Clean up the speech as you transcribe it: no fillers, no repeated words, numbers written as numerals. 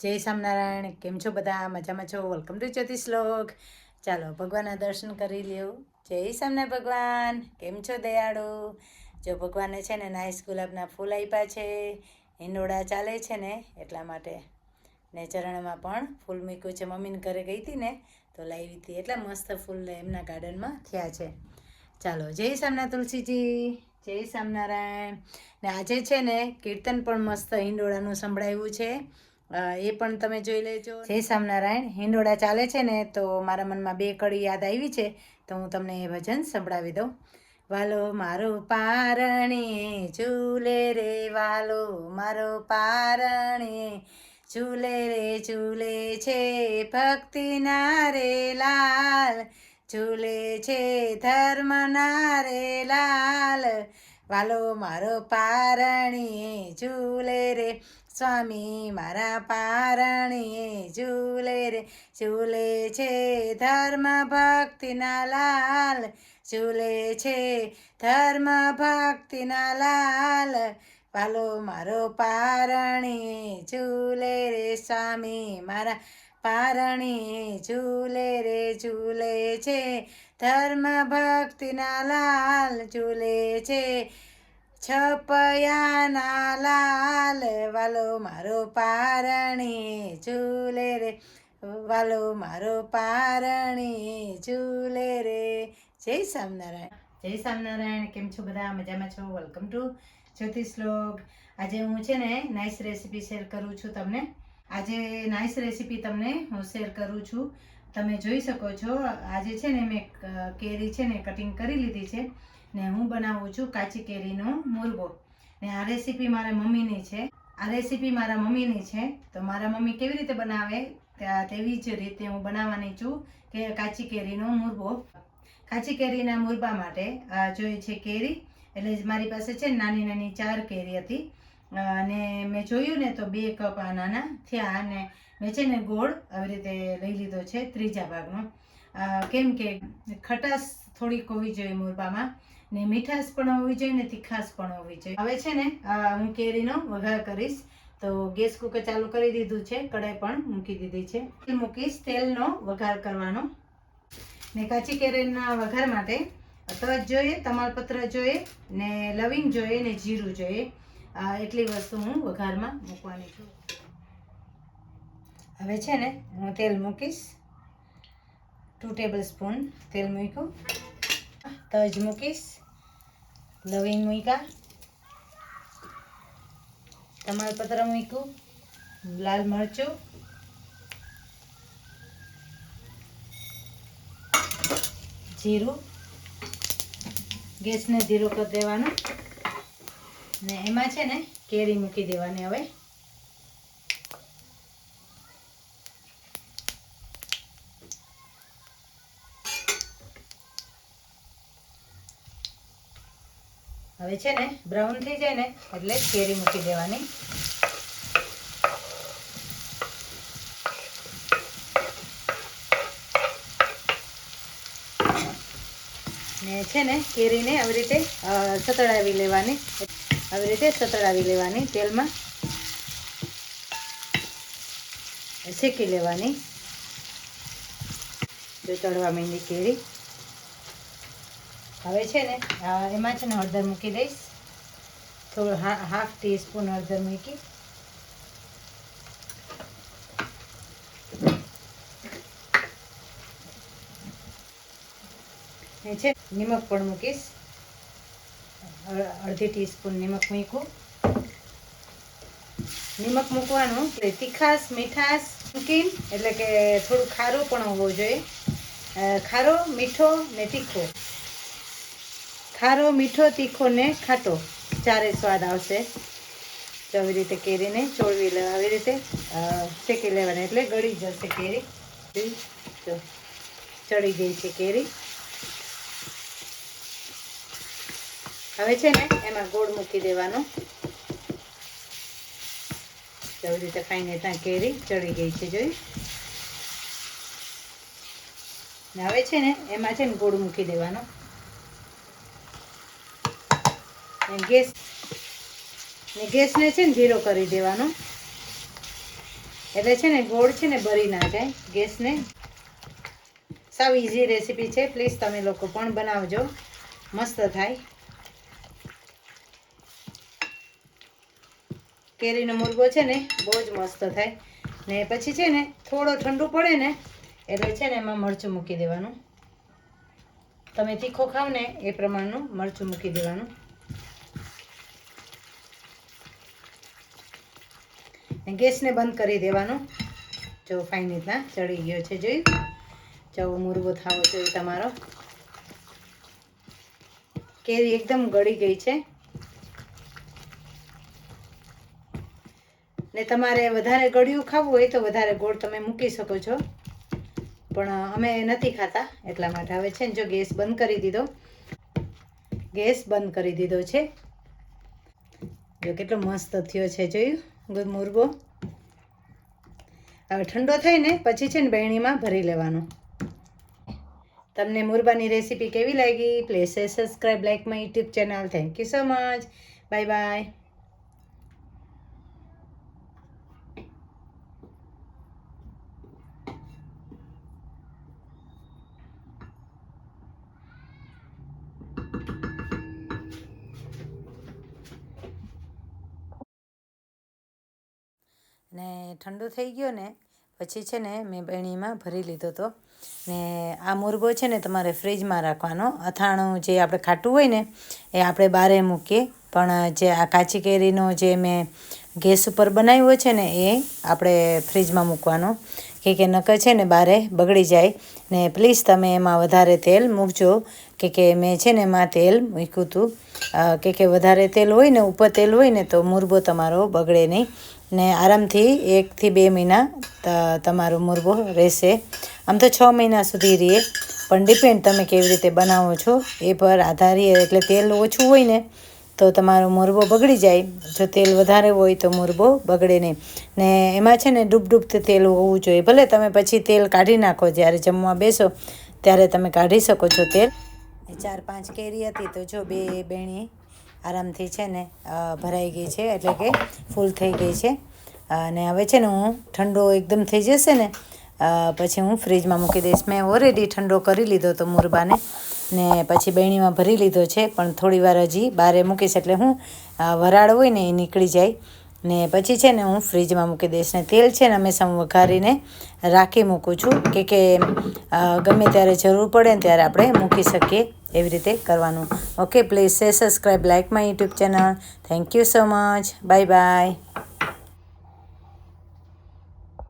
જય સ્વામિનારાયણ. કેમ છો બધા? મજામાં છો? વેલકમ ટુ જ્યોતિષ શ્લોક. ચાલો ભગવાનના દર્શન કરી લ્યો. જય સ્વામિનારાયણ ભગવાન. કેમ છો દયાળુ? જો ભગવાને છે ને નાઈસ ગુલાબના ફૂલ આપ્યા છે, હિંડોળા ચાલે છે ને એટલા માટે. ને ચરણમાં પણ ફૂલ મૂક્યું છે. મમ્મીને ઘરે ગઈ હતી ને તો લાવી હતી, એટલા મસ્ત ફૂલ એમના ગાર્ડનમાં થયા છે. ચાલો જય સ્વામિનારાયણ તુલસીજી, જય સ્વામિનારાયણ. ને આજે છે ને કીર્તન પણ મસ્ત હિંડોળાનું સંભળાવ્યું છે, એ પણ તમે જોઈ લેજો. જય સ્વામિનારાયણ. હિંડોળા ચાલે છે ને તો મારા મનમાં બે કડી યાદ આવી છે, તો હું તમને એ ભજન સંભળાવી દઉં. વાલો મારો પારણે ઝૂલે રે, વાલો મારો પારણે ઝૂલે રે, ઝૂલે છે ભક્તિના રે લાલ, ઝૂલે છે ધર્મના રે લાલ. વાલો મારો પારણીએ ઝૂલે રે, સ્વામી મારા પારણીએ ઝૂલે રે, ઝૂલે છે ધર્મ ભક્તિના લાલ, ઝૂલે છે ધર્મ ભક્તિના લાલ. વાલો મારો પારણીએ ઝૂલે રે, સ્વામી મારા પારણીએ ઝૂલે રે, ઝૂલે છે ધર્મ ભક્તિના લાલ, ઝૂલે છે છપયાના લાલ. વાલો મારો પારણીએ ઝૂલે રે, વાલો મારો પારણીએ ઝૂલે રે. જય સ્વામિનારાયણ. જય સ્વામિનારાયણ. કેમ છો બધા? મજામાં છો? વેલકમ ટુ જ્યોતિષ શ્લોક. આજે હું છે ને નાઇસ રેસીપી શેર કરું છું તમને. આજે નાઇસ રેસીપી તમને હું શેર કરું છું. તમે જોઈ શકો છો, આજે છે ને મેં કેરી છે ને કટિંગ કરી લીધી છે ને હું બનાવું છું કાચી કેરીનો મુરબો. ને આ રેસીપી મારા મમ્મીની છે. આ રેસીપી મારા મમ્મીની છે, તો મારા મમ્મી કેવી રીતે બનાવે તેવી જ રીતે હું બનાવવાની છું કે કાચી કેરીનો મુરબો. કાચી કેરીના મુરબા માટે જોઈએ છે કેરી, એટલે મારી પાસે છે નાની નાની 4 કેરી હતી, અને મેં જોયું ને તો 2 કપ આ નાના થયા, અને મેં છે ને ગોળ આવી રીતે લઈ લીધો છે 3જા ભાગનો, કેમ કે ખટાશ થોડીક હોવી જોઈએ મુરબામાં, ને મીઠાશ પણ હોવી જોઈએ ને તીખાશ પણ હોવી જોઈએ. હવે છે ને હું કેરીનો વઘાર કરીશ, તો ગેસ કુકર ચાલુ કરી દીધું છે, કઢાઈ પણ મૂકી દીધી છે. તેલ મૂકીશ, તેલનો વઘાર કરવાનો. ને કાચી કેરીના વઘાર માટે તજ જોઈએ, તમાલપત્ર જોઈએ, ને લવિંગ જોઈએ, ને જીરું જોઈએ. એટલી વસ્તુ હું વઘારમાં મૂકવાની છું. હવે છે ને હું તેલ મૂકીશ. 2 ટેબલ સ્પૂન તેલ મૂક્યું. તજ મૂકીશ, લવિંગ મૂક્યા, તમાલપત્ર મૂક્યું, લાલ મરચું, જીરું. ગેસને ધીરો કરી દેવાનો, ને એમાં છે ને કેરી મૂકી દેવાની. હવે હવે છે ને બ્રાઉન થઈ જાય ને એટલે કેરી મૂકી દેવાની. ને છે ને કેરીને આવી રીતે સતળાવી લેવાની, આવી રીતે સતળાવી લેવાની, તેલમાં શેકી લેવાની. જો ચડવા માંડી કેરી. હવે છે ને એમાં છે ને હળદર મૂકી દઈશ, થોડું હાફ ટીસ્પૂન હળદર મૂકી. ને છે નિમક પણ મૂકીશ, અડધી ટીસ્પૂન નિમક મૂક્યું. નિમક મૂકવાનું એટલે તીખાશ મીઠાશ મૂકી, એટલે કે થોડું ખારું પણ હોવું જોઈએ. ખારો, મીઠો ને તીખો, ખારો, મીઠો, તીખો ને ખાટો, 4 સ્વાદ આવશે. તો આવી રીતે કેરીને ચોળવી લેવા, આવી રીતે શેકી લેવાની, એટલે ગળી જશે કેરી. તો ચડી ગઈ છે કેરી. હવે છે ને એમાં ગોળ મૂકી દેવાનો. આવી રીતે ખાઈને ત્યાં કેરી ચડી ગઈ છે, જોઈ. હવે છે ને એમાં છે ને ગોળ મૂકી દેવાનો. ગેસને છે ને ધીરો કરી દેવાનો. એટલે છે ને ગોળ છે ને બળી ના જાય ગેસને. સાવ ઇઝી રેસીપી છે, પ્લીઝ તમે લોકો પણ બનાવજો, મસ્ત થાય. કેરીનો મુરબો છે ને બહુ જ મસ્ત થાય. ને પછી છે ને થોડો ઠંડુ પડે ને એટલે છે ને એમાં મરચું મૂકી દેવાનું. તમે તીખો ખાવ ને એ પ્રમાણનું મરચું મૂકી દેવાનું. ગેસને બંધ કરી દેવાનું. જો ફાઇન રીતના ચડી ગયો છે, જોયું? જો મુરબો થવો જોઈએ તમારો. કેરી એકદમ ગળી ગઈ છે. ને તમારે વધારે ગળ્યું ખાવું હોય તો વધારે ગોળ તમે મૂકી શકો છો, પણ અમે નથી ખાતા એટલા માટે. હવે છે ને જો ગેસ બંધ કરી દીધો, ગેસ બંધ કરી દીધો છે. જો કેટલો મસ્ત થયો છે, જોયું મુરબો? હવે ઠંડો થાય ને પછી છે ને બરણીમાં ભરી લેવાનો. તમને મુરબાની રેસીપી કેવી લાગી? Please subscribe, like my YouTube channel. Thank you so much. Bye bye. ને ઠંડુ થઈ ગયો ને પછી છે ને મેં બરણીમાં ભરી લીધો હતો. ને આ મુરબો છે ને તમારે ફ્રીજમાં રાખવાનો. અથાણું જે આપણે ખાટું હોય ને એ આપણે બહારે મૂકીએ, પણ જે આ કાચી કેરીનો જે મેં ગેસ ઉપર બનાવ્યો છે ને એ આપણે ફ્રીજમાં મૂકવાનો, કે નકર છે ને બહારે બગડી જાય. ને પ્લીઝ તમે એમાં વધારે તેલ મૂકજો, કે મેં છે ને એમાં તેલ મૂક્યું હતું, કે વધારે તેલ હોય ને, ઉપર તેલ હોય ને તો મુરબો તમારો બગડે નહીં. ને આરામથી 1 થી 2 મહિના તમારો મુરબો રહેશે. આમ તો 6 મહિના સુધી રહે, પણ ડિપેન્ડ તમે કેવી રીતે બનાવો છો એ પર આધારી. એટલે તેલ ઓછું હોય ને તો તમારો મુરબો બગડી જાય, જો તેલ વધારે હોય તો મુરબો બગડે નહીં. ને એમાં છે ને ડૂબડૂબથી તેલ હોવું જોઈએ. ભલે તમે પછી તેલ કાઢી નાખો, જ્યારે જમવા બેસો ત્યારે તમે કાઢી શકો છો તેલ. 4-5 કેરી હતી તો જો 2 બેણી આરામથી છે ને ભરાઈ ગઈ છે, એટલે કે ફૂલ થઈ ગઈ છે. અને હવે છે ને હું ઠંડો એકદમ થઈ જશે ને પછી હું ફ્રીજમાં મૂકી દઈશ. મેં ઓલરેડી ઠંડો કરી લીધો તો મુરબાને, ને પછી બરણીમાં ભરી લીધો છે, પણ થોડી વાર હજી બહાર મૂકીશ એટલે હું વરાળ હોય ને એ નીકળી જાય. ને પછી છે ને હું ફ્રીજમાં મૂકી દઈશ. ને તેલ છે ને હંમેશા હું વઘારીને રાખી મૂકું છું, કે ગમે ત્યારે જરૂર પડે ને ત્યારે આપણે મૂકી શકીએ, એવી રીતે કરવાનું. Okay, please subscribe, like my YouTube channel. Thank you so much. Bye bye.